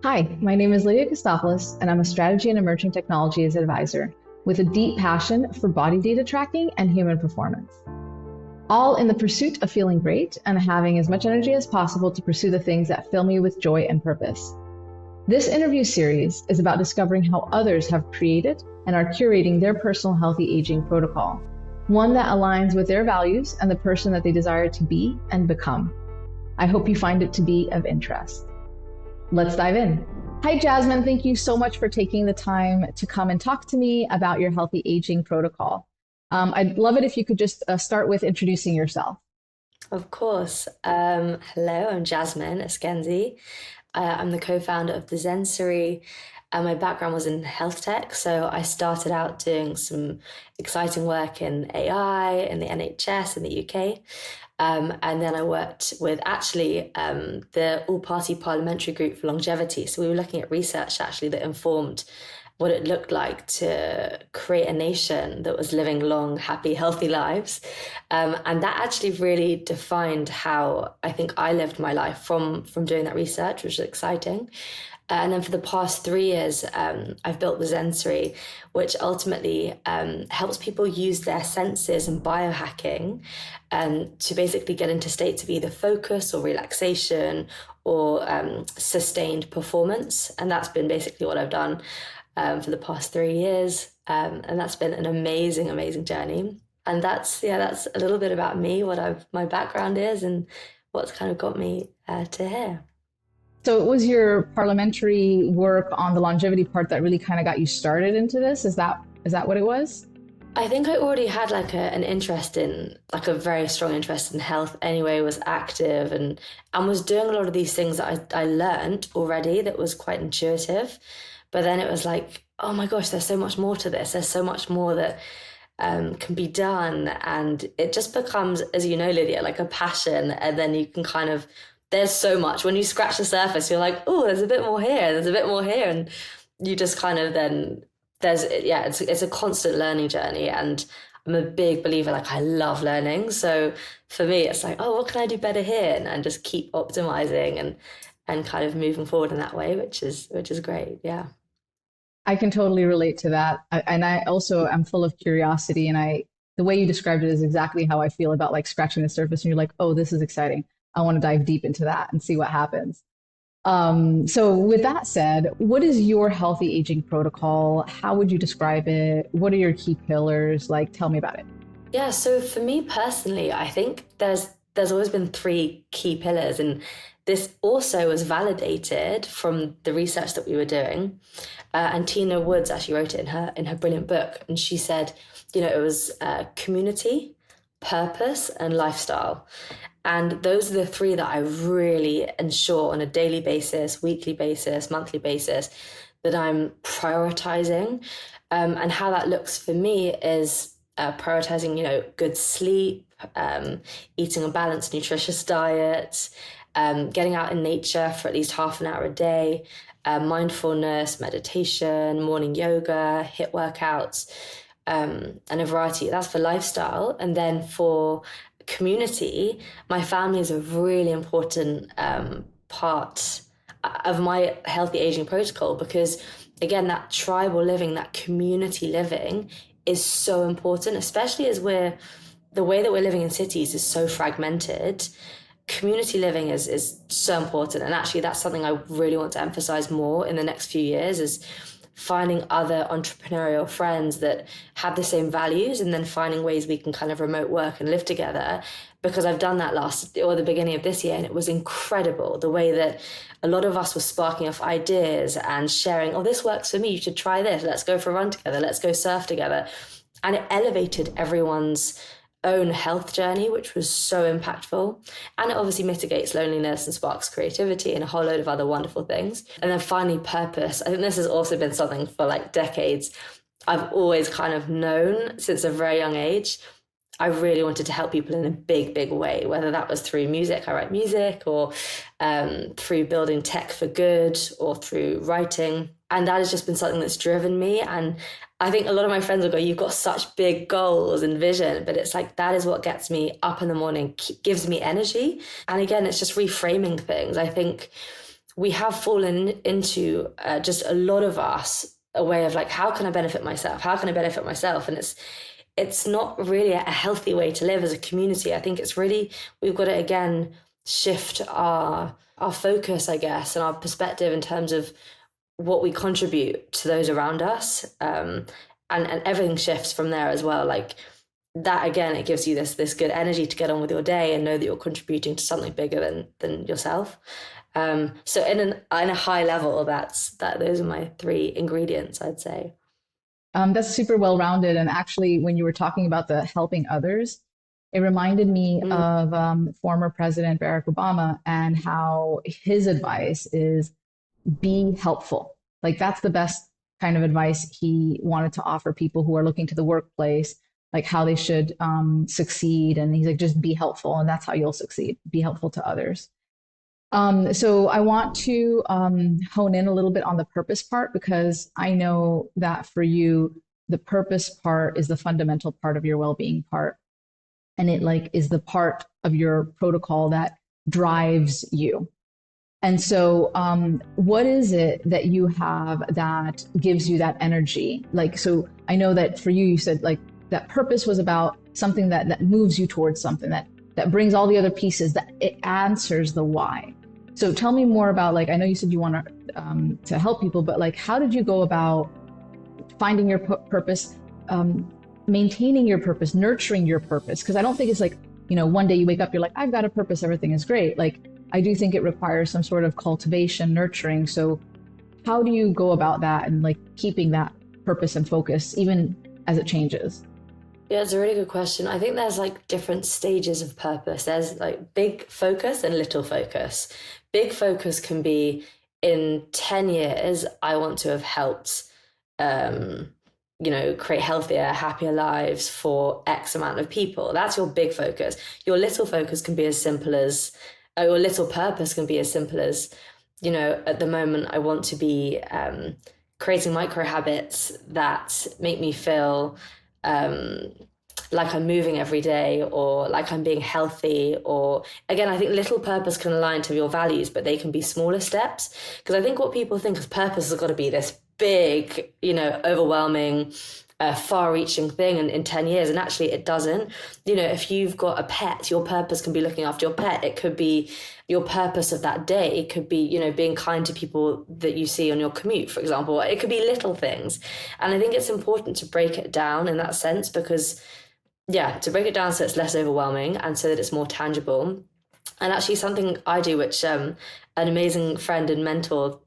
Hi, my name is Lydia Kostopoulos, and I'm a strategy and emerging technologies advisor with a deep passion for body data tracking and human performance. All in the pursuit of feeling great and having as much energy as possible to pursue the things that fill me with joy and purpose. This interview series is about discovering how others have created and are curating their personal healthy aging protocol, one that aligns with their values and the person that they desire to be and become. I hope you find it to be of interest. Let's dive in. Hi, Jasmine. Thank you so much for taking the time to come and talk to me about your healthy aging protocol. I'd love it if you could just start with introducing yourself. Of course. Hello, I'm Jasmine Eskenzi. I'm the co-founder of the Zensory. My background was in health tech, so I started out doing some exciting work in AI, in the NHS in the UK. And then I worked with actually the All Party Parliamentary Group for Longevity. So we were looking at research actually that informed what it looked like to create a nation that was living long, happy, healthy lives. And that actually really defined how I think I lived my life from doing that research, which was exciting. And then for the past 3 years, I've built the Zensory, which ultimately helps people use their senses and biohacking to basically get into states of either focus or relaxation or sustained performance. And that's been basically what I've done for the past 3 years. And that's been an amazing, amazing journey. And that's a little bit about me, my background is, and what's kind of got me to here. So it was your parliamentary work on the longevity part that really kind of got you started into this. Is that what it was? I think I already had an interest in like a very strong interest in health anyway, was active and was doing a lot of these things that I learned already that was quite intuitive. But then it was like, oh my gosh, there's so much more to this. There's so much more that can be done. And it just becomes, as you know, Lydia, like a passion. And then you can kind of, there's so much. When you scratch the surface, you're like, oh, there's a bit more here. There's a bit more here. And you just kind of then, it's a constant learning journey. And I'm a big believer, like I love learning. So for me, it's like, oh, what can I do better here? And just keep optimizing and kind of moving forward in that way, which is great. Yeah. I can totally relate to that. And I also am full of curiosity, and the way you described it is exactly how I feel about like scratching the surface and you're like, oh, this is exciting. I want to dive deep into that and see what happens. So with that said, what is your healthy aging protocol? How would you describe it? What are your key pillars? Like, tell me about it. Yeah, so for me personally, I think there's always been three key pillars, and this also was validated from the research that we were doing. And Tina Woods actually wrote it in her brilliant book, and she said, it was community, purpose, and lifestyle. And those are the three that I really ensure on a daily basis, weekly basis, monthly basis that I'm prioritizing. And how that looks for me is prioritizing, good sleep, eating a balanced, nutritious diet, getting out in nature for at least half an hour a day, mindfulness, meditation, morning yoga, HIIT workouts, and a variety. That's for lifestyle. And then for community, my family is a really important part of my healthy aging protocol because, again, that tribal living, that community living is so important, especially as the way that we're living in cities is so fragmented. Community living is so important, and actually that's something I really want to emphasize more in the next few years is finding other entrepreneurial friends that have the same values and then finding ways we can kind of remote work and live together, because I've done that last or the beginning of this year and it was incredible the way that a lot of us were sparking off ideas and sharing, oh, this works for me, you should try this, let's go for a run together, let's go surf together. And it elevated everyone's own health journey, which was so impactful. And it obviously mitigates loneliness and sparks creativity and a whole load of other wonderful things. And then finally, purpose. I think this has also been something for like decades. I've always kind of known since a very young age. I really wanted to help people in a big, big way, whether that was through music, I write music, or through building tech for good, or through writing. And that has just been something that's driven me. And I think a lot of my friends will go, you've got such big goals and vision, but it's like, that is what gets me up in the morning, gives me energy. And again, it's just reframing things. I think we have fallen into just a lot of us a way of like, how can I benefit myself? How can I benefit myself? And it's not really a healthy way to live as a community. I think it's really, we've got to again shift our focus, I guess, and our perspective in terms of what we contribute to those around us. And everything shifts from there as well. Like that again, it gives you this good energy to get on with your day and know that you're contributing to something bigger than yourself. So in a high level, those are my three ingredients, I'd say. That's super well-rounded. And actually, when you were talking about the helping others, it reminded me of former President Barack Obama and how his advice is be helpful. Like that's the best kind of advice he wanted to offer people who are looking to the workplace, like how they should succeed. And he's like, just be helpful, and that's how you'll succeed. Be helpful to others. So I want to hone in a little bit on the purpose part, because I know that for you, the purpose part is the fundamental part of your well-being part. And it like is the part of your protocol that drives you. And so what is it that you have that gives you that energy? Like, so I know that for you, you said like that purpose was about something that moves you towards something that brings all the other pieces, that it answers the why. So tell me more about, like, I know you said you want to help people, but like, how did you go about finding your purpose, maintaining your purpose, nurturing your purpose? Because I don't think it's like, you know, one day you wake up, you're like, I've got a purpose, everything is great. Like, I do think it requires some sort of cultivation, nurturing. So how do you go about that and like keeping that purpose and focus even as it changes? Yeah, it's a really good question. I think there's like different stages of purpose. There's like big focus and little focus. Big focus can be in 10 years, I want to have helped, create healthier, happier lives for X amount of people. That's your big focus. Your little focus can be as simple as, your little purpose can be as simple as, at the moment, I want to be creating micro habits that make me feel like I'm moving every day, or like I'm being healthy. Or again, I think little purpose can align to your values, but they can be smaller steps. Because I think what people think of purpose has got to be this big, overwhelming, far-reaching thing in 10 years, and actually it doesn't. If you've got a pet, your purpose can be looking after your pet. It could be your purpose of that day. It could be, being kind to people that you see on your commute, for example. It could be little things. And I think it's important to break it down in that sense, because to break it down so it's less overwhelming and so that it's more tangible. And actually something I do, which an amazing friend and mentor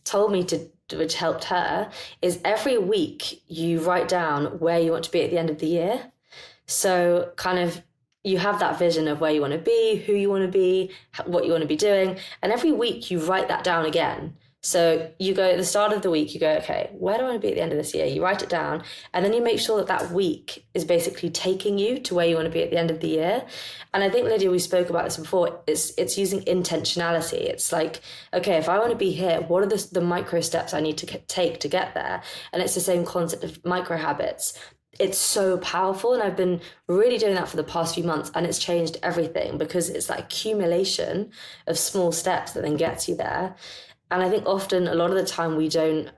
told me to, which helped her, is every week you write down where you want to be at the end of the year. So kind of you have that vision of where you want to be, who you want to be, what you want to be doing. And every week you write that down again. So you go at the start of the week, you go, okay, where do I want to be at the end of this year? You write it down, and then you make sure that week is basically taking you to where you want to be at the end of the year. And I think, Lydia, we spoke about this before, it's using intentionality. It's like, okay, if I want to be here, what are the micro steps I need to take to get there? And it's the same concept of micro habits. It's so powerful, and I've been really doing that for the past few months, and it's changed everything, because it's that accumulation of small steps that then gets you there. And I think often, a lot of the time, we don't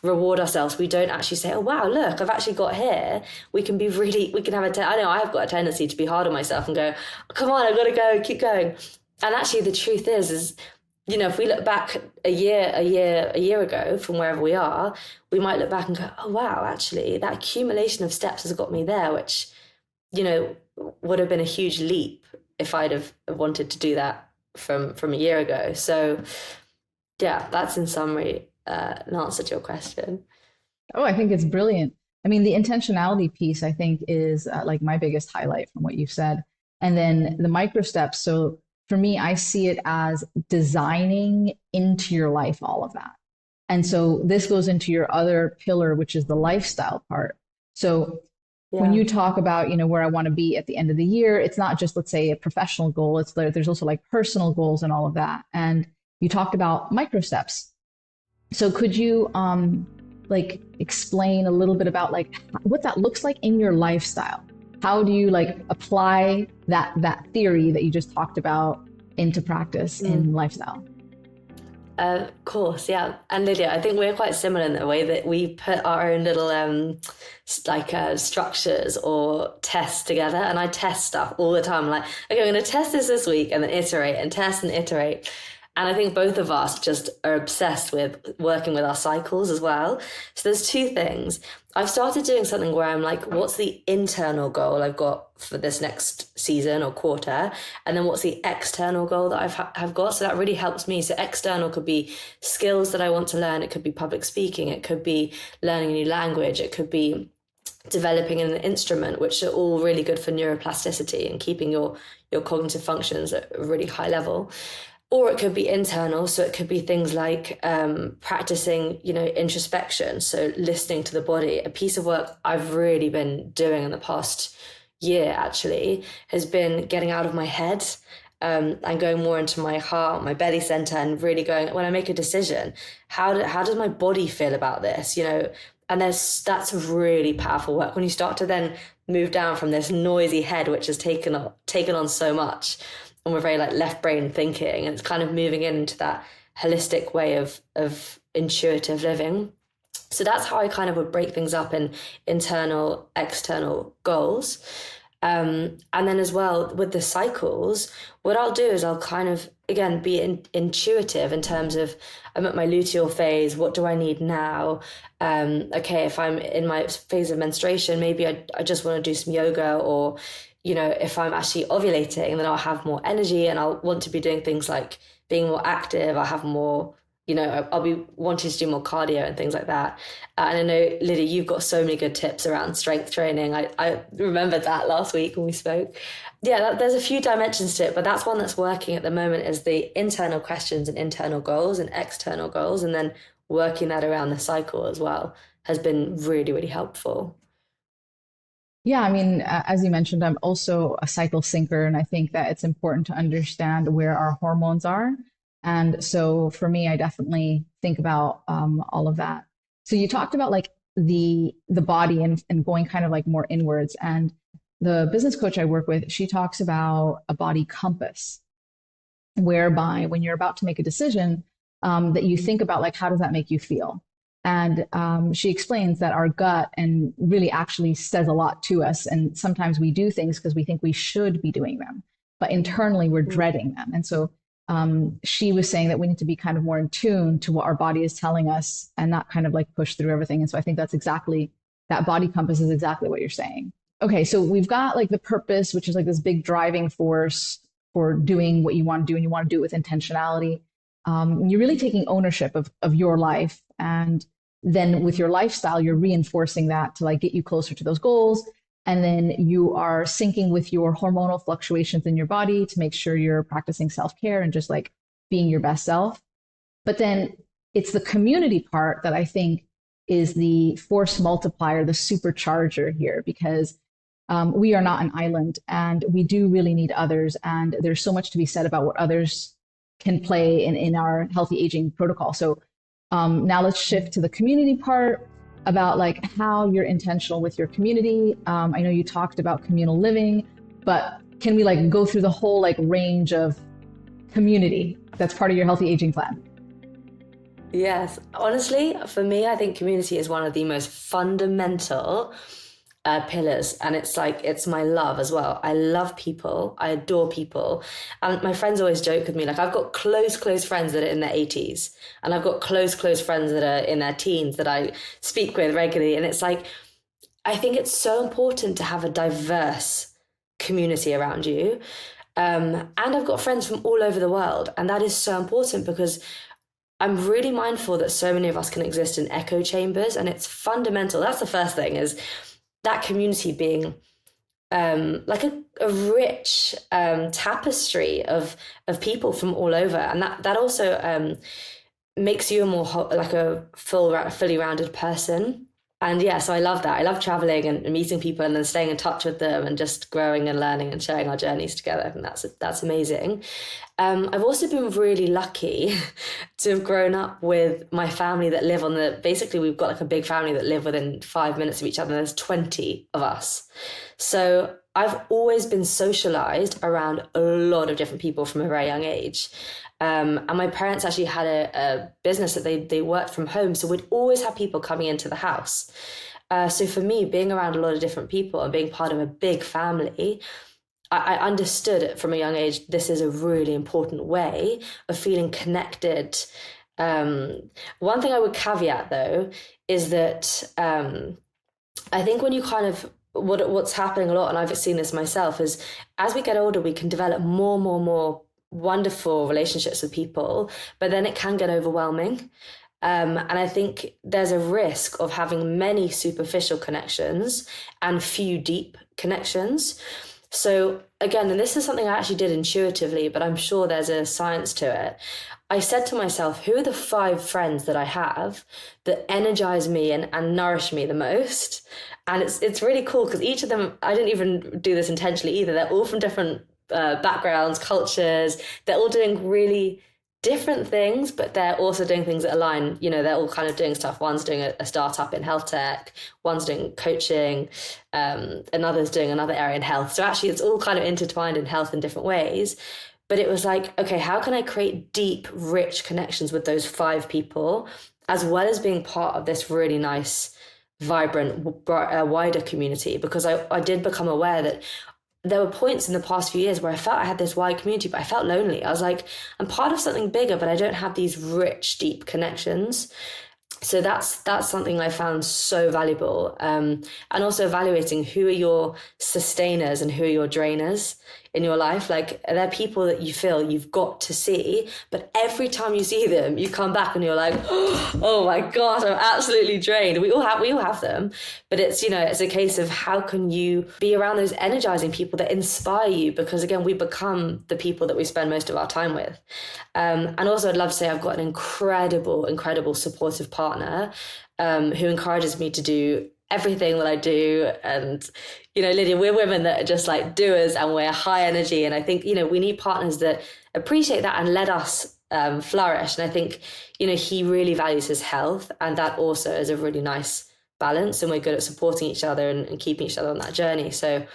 reward ourselves. We don't actually say, oh, wow, look, I've actually got here. We can have I know I've got a tendency to be hard on myself and go, oh, come on, I've got to go, keep going. And actually the truth is, if we look back a year ago from wherever we are, we might look back and go, oh, wow, actually that accumulation of steps has got me there, which, would have been a huge leap if I'd have wanted to do that from a year ago. So yeah, that's in summary an answer to your question. Oh, I think it's brilliant. I mean, the intentionality piece, I think, is like my biggest highlight from what you've said. And then the micro steps. So for me, I see it as designing into your life all of that. And so this goes into your other pillar, which is the lifestyle part. So when you talk about, where I want to be at the end of the year, it's not just, let's say, a professional goal. There's also like personal goals and all of that. And you talked about micro steps. So could you like explain a little bit about like what that looks like in your lifestyle? How do you like apply that theory that you just talked about into practice in lifestyle? Of course, yeah. And Lydia, I think we're quite similar in the way that we put our own little structures or tests together. And I test stuff all the time. Like, okay, I'm going to test this week, and then iterate and test and iterate. And I think both of us just are obsessed with working with our cycles as well. So there's two things. I've started doing something where I'm like, what's the internal goal I've got for this next season or quarter? And then what's the external goal that have got? So that really helps me. So external could be skills that I want to learn. It could be public speaking. It could be learning a new language. It could be developing an instrument, which are all really good for neuroplasticity and keeping your cognitive functions at a really high level. Or it could be internal, so it could be things like practicing, introspection, so listening to the body. A piece of work I've really been doing in the past year, actually, has been getting out of my head and going more into my heart, my belly center, and really going, when I make a decision, how does my body feel about this, And that's really powerful work when you start to then move down from this noisy head, which has taken on so much. And we're very like left brain thinking, and it's kind of moving into that holistic way of intuitive living. So that's how I kind of would break things up in internal, external goals. And then as well with the cycles, what I'll do is I'll kind of, again, be intuitive in terms of I'm at my luteal phase. What do I need now? Okay, if I'm in my phase of menstruation, maybe I just want to do some yoga, or if I'm actually ovulating, then I'll have more energy and I'll want to be doing things like being more active. I'll have more, I'll be wanting to do more cardio and things like that. And I know, Lydia, you've got so many good tips around strength training. I remembered that last week when we spoke. Yeah, there's a few dimensions to it, but that's one that's working at the moment, is the internal questions and internal goals and external goals. And then working that around the cycle as well has been really, really helpful. Yeah, I mean, as you mentioned, I'm also a cycle syncer, and I think that it's important to understand where our hormones are. And so for me, I definitely think about all of that. So you talked about like the body and going kind of like more inwards. And the business coach I work with, she talks about a body compass, whereby when you're about to make a decision, that you think about like how does that make you feel? And she explains that our gut and really actually says a lot to us. And sometimes we do things because we think we should be doing them, but internally we're dreading them. And so she was saying that we need to be kind of more in tune to what our body is telling us and not kind of like push through everything. And so I think that body compass is exactly what you're saying. Okay, so we've got like the purpose, which is like this big driving force for doing what you want to do, and you want to do it with intentionality. You're really taking ownership of your life, and then with your lifestyle you're reinforcing that to like get you closer to those goals, and then you are syncing with your hormonal fluctuations in your body to make sure you're practicing self-care and just like being your best self. But then it's the community part that I think is the force multiplier, the supercharger here, because we are not an island, and we do really need others, and there's so much to be said about what others can play in our healthy aging protocol. So now let's shift to the community part, about like how you're intentional with your community. I know you talked about communal living, but can we like go through the whole like range of community that's part of your healthy aging plan? Yes, honestly, for me, I think community is one of the most fundamental pillars, and it's my love as well. I love people. I adore people, and my friends always joke with me like I've got close friends that are in their 80s, and I've got close friends that are in their teens that I speak with regularly, and it's like I think it's so important to have a diverse community around you. And I've got friends from all over the world, and that is so important because I'm really mindful that so many of us can exist in echo chambers, and it's fundamental. That's the first thing, is that community being like a rich tapestry of people from all over, and that also makes you a more like a fully rounded person. And yeah, so I love that. I love traveling and meeting people and then staying in touch with them and just growing and learning and sharing our journeys together. And that's amazing. I've also been really lucky to have grown up with my family that live basically we've got like a big family that live within 5 minutes of each other. There's 20 of us. So I've always been socialized around a lot of different people from a very young age. And my parents actually had a business that they worked from home. So we'd always have people coming into the house. So for me, being around a lot of different people and being part of a big family, I understood it from a young age. This is a really important way of feeling connected. One thing I would caveat though is that I think when you kind of what's happening a lot, and I've seen this myself, is as we get older, we can develop more wonderful relationships with people, but then it can get overwhelming. And I think there's a risk of having many superficial connections and few deep connections. So again, and this is something I actually did intuitively, but I'm sure there's a science to it. I said to myself, who are the 5 friends that I have that energize me and nourish me the most? And it's really cool because each of them, I didn't even do this intentionally either. They're all from different backgrounds, cultures. They're all doing really different things, but they're also doing things that align. You know, they're all kind of doing stuff. One's doing a startup in health tech, one's doing coaching, another's doing another area in health. So actually, it's all kind of intertwined in health in different ways. But it was like, okay, how can I create deep, rich connections with those 5 people, as well as being part of this really nice, vibrant, wider community? Because I did become aware that there were points in the past few years where I felt I had this wide community, but I felt lonely. I was like, I'm part of something bigger, but I don't have these rich, deep connections. So that's something I found so valuable. And also evaluating who are your sustainers and who are your drainers in your life. Like, they're people that you feel you've got to see, but every time you see them, you come back and you're like, oh my God, I'm absolutely drained. We all have them, but it's, you know, it's a case of how can you be around those energizing people that inspire you? Because again, we become the people that we spend most of our time with. And also I'd love to say I've got an incredible supportive partner who encourages me to do everything that I do. And, you know, Lydia, we're women that are just like doers and we're high energy. And I think, you know, we need partners that appreciate that and let us flourish. And I think, you know, he really values his health, and that also is a really nice balance. And we're good at supporting each other and keeping each other on that journey. So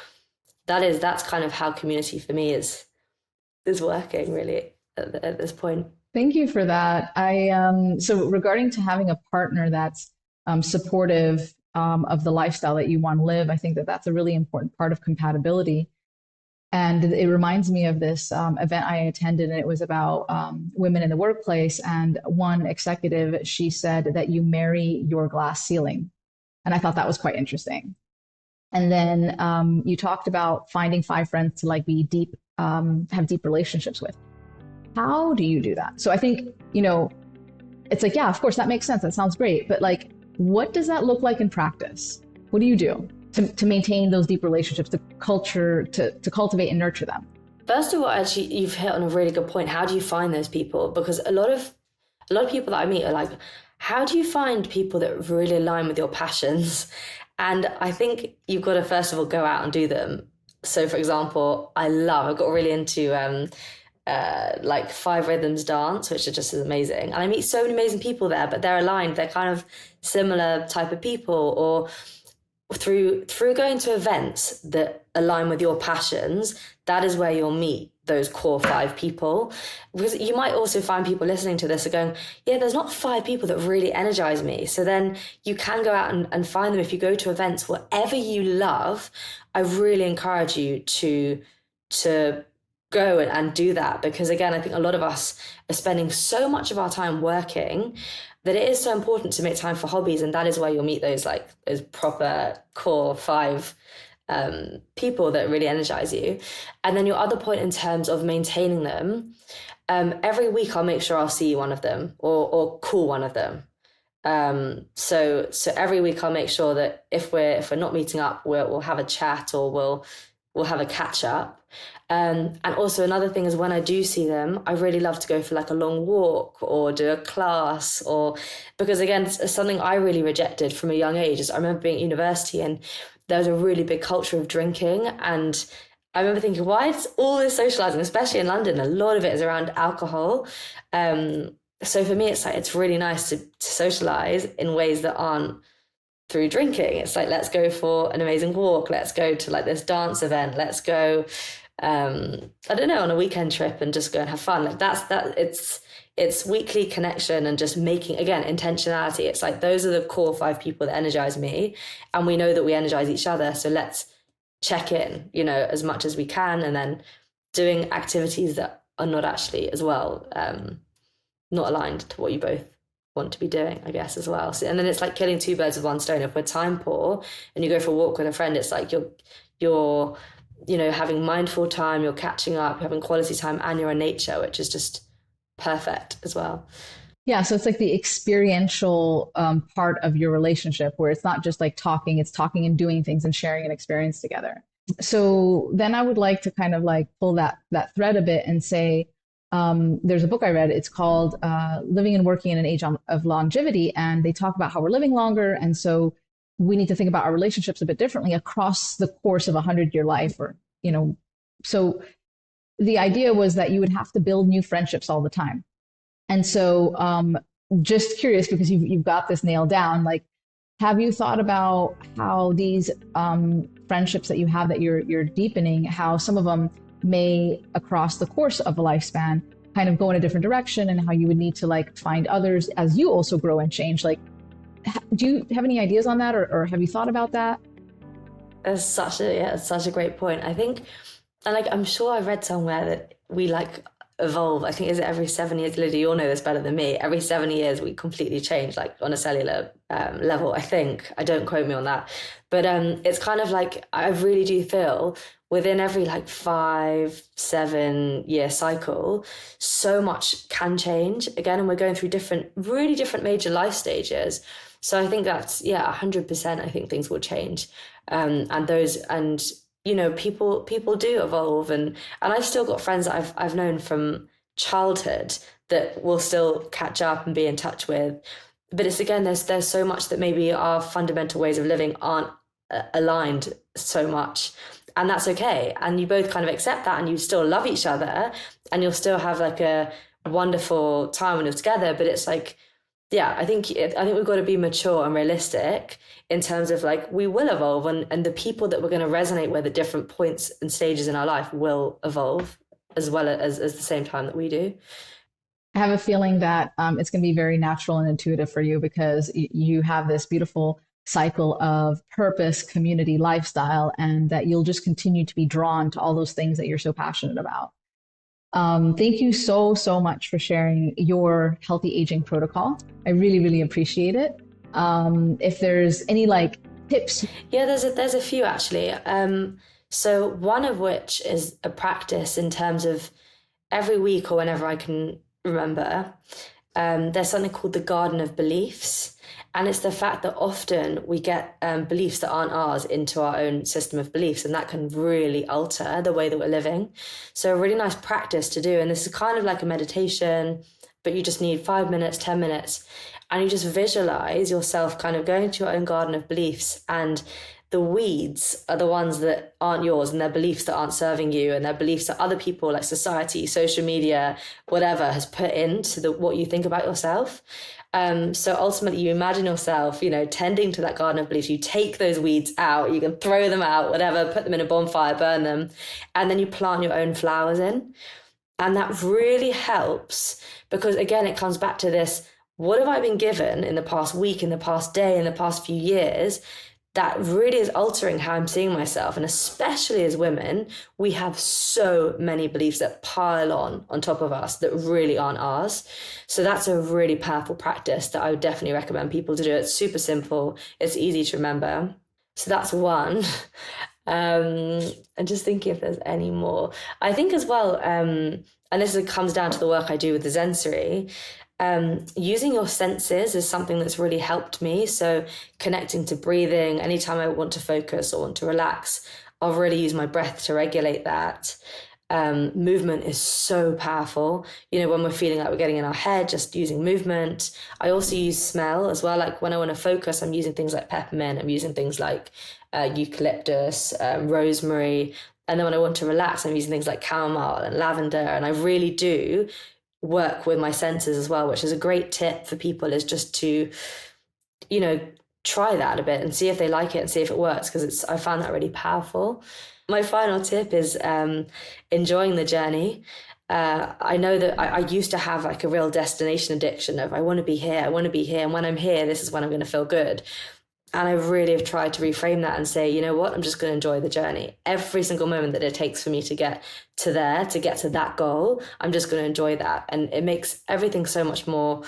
that's kind of how community for me is working really at this point. Thank you for that. So regarding to having a partner that's supportive of the lifestyle that you want to live, I think that that's a really important part of compatibility. And it reminds me of this event I attended, and it was about women in the workplace. And one executive, she said that you marry your glass ceiling. And I thought that was quite interesting. And then you talked about finding 5 friends to like be deep, have deep relationships with. How do you do that? So I think, you know, it's like, yeah, of course, that makes sense. That sounds great. But like, what does that look like in practice? What do you do to maintain those deep relationships, to cultivate and nurture them? First of all, actually, you've hit on a really good point. How do you find those people? Because a lot of people that I meet are like, how do you find people that really align with your passions? And I think you've got to, first of all, go out and do them. So for example, I got really into like 5 rhythms dance, which are just amazing. And I meet so many amazing people there, but they're aligned. They're kind of similar type of people. Or through going to events that align with your passions, that is where you'll meet those core 5 people. Because you might also find people listening to this are going, yeah, there's not 5 people that really energize me. So then you can go out and find them. If you go to events, whatever you love, I really encourage you to go and do that. Because again, I think a lot of us are spending so much of our time working that it is so important to make time for hobbies. And that is where you'll meet those proper core 5 people that really energize you. And then your other point in terms of maintaining them, every week I'll make sure I'll see one of them or call one of them. So every week I'll make sure that if we're not meeting up, we'll have a chat, or we'll have a catch up. And also another thing is, when I do see them, I really love to go for like a long walk or do a class, because again, it's something I really rejected from a young age. I remember being at university and there was a really big culture of drinking, and I remember thinking, why is all this socializing, especially in London, a lot of it is around alcohol. So for me, it's really nice to socialize in ways that aren't through drinking. It's like, let's go for an amazing walk. Let's go to like this dance event. Let's go, I don't know, on a weekend trip and just go and have fun. Like it's weekly connection and just making, again, intentionality. It's like, those are the core 5 people that energize me. And we know that we energize each other. So let's check in, as much as we can. And then doing activities that are not actually as well, not aligned to what you both want to be doing, I guess, as well. So, and then it's like killing 2 birds with 1 stone. If we're time poor and you go for a walk with a friend, it's like you're having mindful time, you're catching up, having quality time, and you're in nature, which is just perfect as well. Yeah, so it's like the experiential part of your relationship where it's not just like talking, it's talking and doing things and sharing an experience together. So then I would like to kind of like pull that thread a bit and say, there's a book I read. It's called Living and Working in an Age of Longevity, and they talk about how we're living longer, and so we need to think about our relationships a bit differently across the course of a 100-year life, or So the idea was that you would have to build new friendships all the time, and so just curious because you've got this nailed down. Like, have you thought about how these friendships that you have that you're deepening, how some of them may across the course of a lifespan kind of go in a different direction, and how you would need to like find others as you also grow and change? Like, do you have any ideas on that, or have you thought about that? It's such a great point. I think, and like, I'm sure I read somewhere that we like evolve. I think, is it every 7 years? Lydia, you'll know this better than me. Every 7 years we completely change, like on a cellular level. I think, I don't quote me on that, but it's kind of like, I really do feel within every like 5-7 year cycle, so much can change again, and we're going through really different major life stages. So I think that's 100%. I think things will change, and people do evolve, and I've still got friends that I've known from childhood that we'll still catch up and be in touch with. But it's, again, there's so much that maybe our fundamental ways of living aren't aligned so much, and that's okay. And you both kind of accept that, and you still love each other, and you'll still have like a wonderful time when you're together. But it's like, I think we've got to be mature and realistic in terms of like, we will evolve, and the people that we're going to resonate with at different points and stages in our life will evolve as well as the same time that we do. I have a feeling that it's going to be very natural and intuitive for you because you have this beautiful cycle of purpose, community, lifestyle, and that you'll just continue to be drawn to all those things that you're so passionate about. Thank you so, so much for sharing your healthy aging protocol. I really, really appreciate it. If there's any like tips. Yeah, there's a few actually. So one of which is a practice in terms of every week or whenever I can remember, there's something called the Garden of Beliefs. And it's the fact that often we get beliefs that aren't ours into our own system of beliefs, and that can really alter the way that we're living. So a really nice practice to do, and this is kind of like a meditation, but you just need 5 minutes, 10 minutes, and you just visualize yourself kind of going to your own garden of beliefs, and the weeds are the ones that aren't yours, and they're beliefs that aren't serving you, and they're beliefs that other people, like society, social media, whatever, has put into what you think about yourself. So ultimately you imagine yourself, tending to that garden of beliefs. You take those weeds out, you can throw them out, whatever, put them in a bonfire, burn them, and then you plant your own flowers in. And that really helps because, again, it comes back to this, what have I been given in the past week, in the past day, in the past few years that really is altering how I'm seeing myself? And especially as women, we have so many beliefs that pile on top of us that really aren't ours. So that's a really powerful practice that I would definitely recommend people to do. It's super simple. It's easy to remember. So that's one. And just thinking if there's any more. I think as well, and this comes down to the work I do with the Zensory, using your senses is something that's really helped me. So connecting to breathing, anytime I want to focus or want to relax, I'll really use my breath to regulate that. Movement is so powerful. When we're feeling like we're getting in our head, just using movement. I also use smell as well. Like when I want to focus, I'm using things like peppermint. I'm using things like eucalyptus, rosemary. And then when I want to relax, I'm using things like chamomile and lavender. And I really do work with my senses as well, which is a great tip for people, is just to, try that a bit and see if they like it and see if it works, because I found that really powerful. My final tip is enjoying the journey. I know that I used to have like a real destination addiction of I want to be here, and when I'm here, this is when I'm going to feel good. And I really have tried to reframe that and say, you know what, I'm just going to enjoy the journey. Every single moment that it takes for me to get to that goal, I'm just going to enjoy that. And it makes everything so much more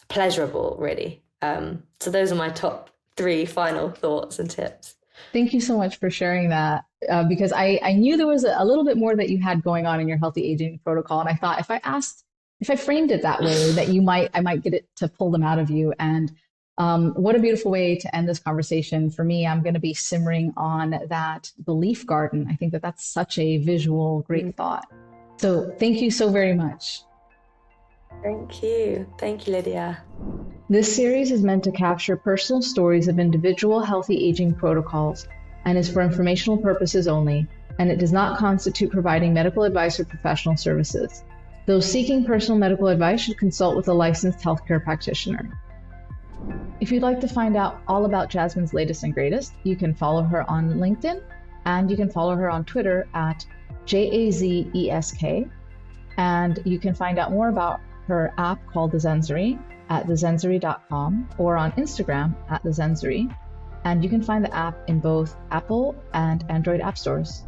pleasurable, really. So those are my top 3 final thoughts and tips. Thank you so much for sharing that, because I knew there was a little bit more that you had going on in your healthy aging protocol. And I thought if I framed it that way, that I might get it to pull them out of you. And what a beautiful way to end this conversation. For me, I'm going to be simmering on that belief garden. I think that that's such a visual, great thought. So thank you so very much. Thank you. Thank you, Lydia. This series is meant to capture personal stories of individual healthy aging protocols and is for informational purposes only, and it does not constitute providing medical advice or professional services. Those seeking personal medical advice should consult with a licensed healthcare practitioner. If you'd like to find out all about Jasmine's latest and greatest, you can follow her on LinkedIn, and you can follow her on Twitter at JAZESK, and you can find out more about her app called the Zensory at thezensory.com or on Instagram at thezensory, and you can find the app in both Apple and Android app stores.